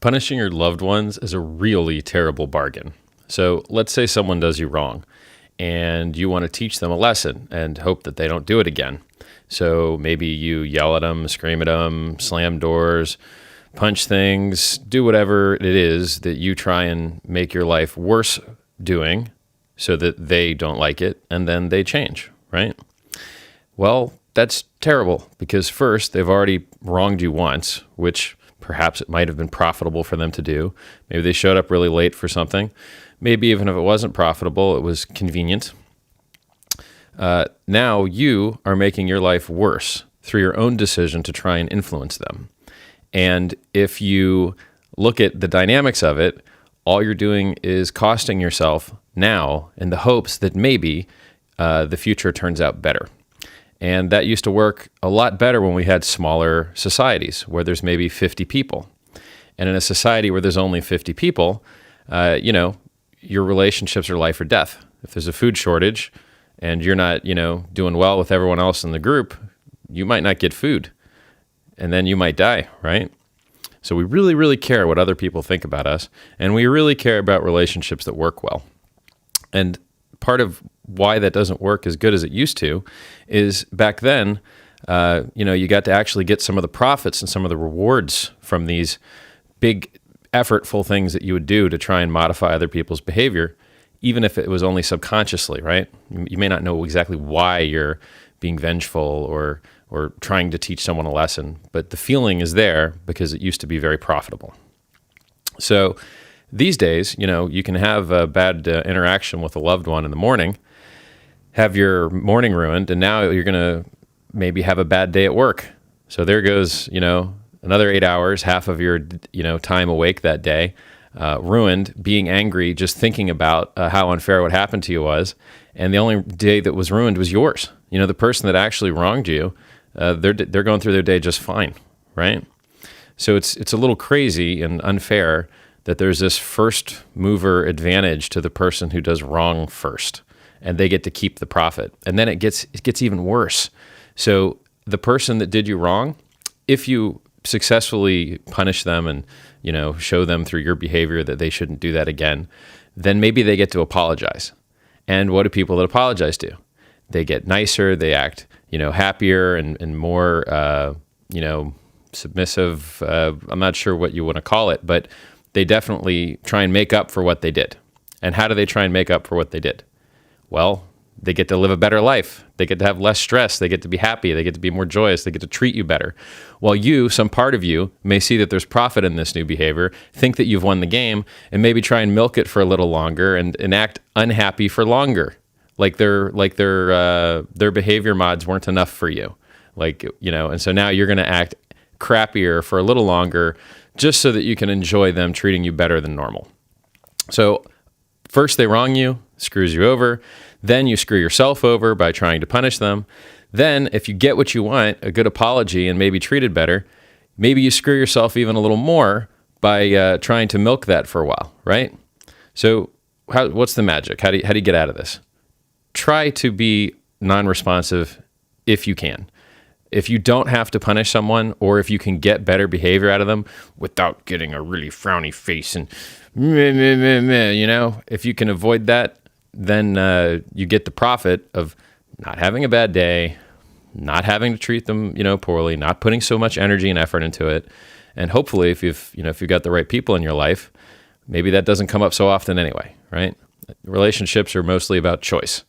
Punishing your loved ones is a really terrible bargain. So let's say someone does you wrong and you want to teach them a lesson and hope that they don't do it again. So maybe you yell at them, scream at them, slam doors, punch things, do whatever it is that you try and make your life worse doing so that they don't like it and then they change, right? Well, that's terrible because first, they've already wronged you once, which perhaps it might have been profitable for them to do. Maybe they showed up really late for something. Maybe even if it wasn't profitable, it was convenient. Now you are making your life worse through your own decision to try and influence them. And if you look at the dynamics of it, all you're doing is costing yourself now in the hopes that maybe the future turns out better. And that used to work a lot better when we had smaller societies where there's maybe 50 people. And in a society where there's only 50 people, your relationships are life or death. If there's a food shortage and you're not, doing well with everyone else in the group, you might not get food and then you might die, right? So we really, really care what other people think about us, and we really care about relationships that work well. And part of why that doesn't work as good as it used to is back then, you got to actually get some of the profits and some of the rewards from these big effortful things that you would do to try and modify other people's behavior, even if it was only subconsciously, right? You may not know exactly why you're being vengeful or trying to teach someone a lesson, but the feeling is there because it used to be very profitable. So these days, you can have a bad interaction with a loved one in the morning, have your morning ruined, and now you're going to maybe have a bad day at work. So there goes, another 8 hours, half of your, time awake that day, ruined, being angry, just thinking about how unfair what happened to you was. And the only day that was ruined was yours. The person that actually wronged you, they're going through their day just fine, right? So it's a little crazy and unfair that there's this first mover advantage to the person who does wrong first, and they get to keep the profit. And then it gets even worse. So the person that did you wrong, if you successfully punish them and, show them through your behavior that they shouldn't do that again, then maybe they get to apologize. And what do people that apologize do? They get nicer, they act, happier and more, submissive. I'm not sure what you want to call it, but they definitely try and make up for what they did. And how do they try and make up for what they did? Well, they get to live a better life. They get to have less stress. They get to be happy. They get to be more joyous. They get to treat you better. While you, some part of you, may see that there's profit in this new behavior, think that you've won the game, and maybe try and milk it for a little longer and act unhappy for longer. Like their behavior mods weren't enough for you. And so now you're going to act crappier for a little longer just so that you can enjoy them treating you better than normal. So first they wrong you, screws you over. Then you screw yourself over by trying to punish them. Then if you get what you want, a good apology and maybe treated better, maybe you screw yourself even a little more by trying to milk that for a while, right? So what's the magic? How do you get out of this? Try to be non-responsive if you can. If you don't have to punish someone, or if you can get better behavior out of them without getting a really frowny face and if you can avoid that, then you get the profit of not having a bad day, not having to treat them, poorly, not putting so much energy and effort into it. And hopefully if you've got the right people in your life, maybe that doesn't come up so often anyway, right? Relationships are mostly about choice.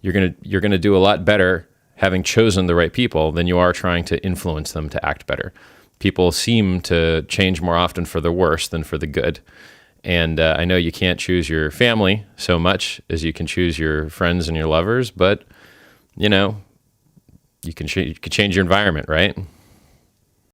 You're going to do a lot better having chosen the right people than you are trying to influence them to act better. People seem to change more often for the worse than for the good. And I know you can't choose your family so much as you can choose your friends and your lovers, but, you can change your environment, right?